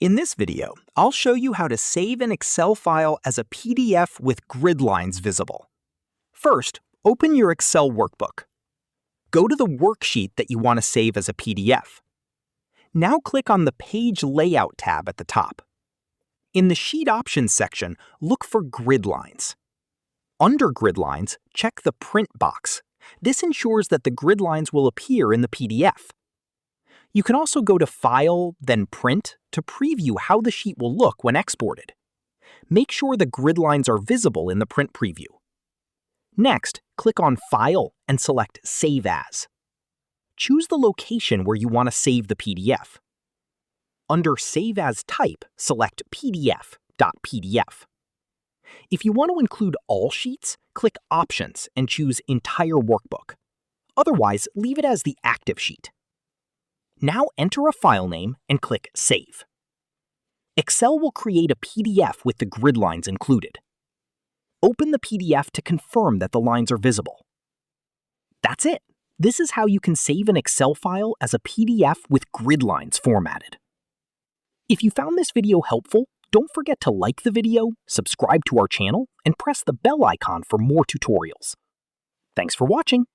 In this video, I'll show you how to save an Excel file as a PDF with grid lines visible. First, open your Excel workbook. Go to the worksheet that you want to save as a PDF. Now click on the Page Layout tab at the top. In the Sheet Options section, look for grid lines. Under grid lines, check the Print box. This ensures that the grid lines will appear in the PDF. You can also go to File, then Print, to preview how the sheet will look when exported. Make sure the grid lines are visible in the print preview. Next, click on File and select Save As. Choose the location where you want to save the PDF. Under Save As Type, select PDF.pdf. If you want to include all sheets, click Options and choose Entire Workbook. Otherwise, leave it as the active sheet. Now enter a file name and click Save. Excel will create a PDF with the grid lines included. Open the PDF to confirm that the lines are visible. That's it. This is how you can save an Excel file as a PDF with grid lines formatted. If you found this video helpful, don't forget to like the video, subscribe to our channel, and press the bell icon for more tutorials. Thanks for watching.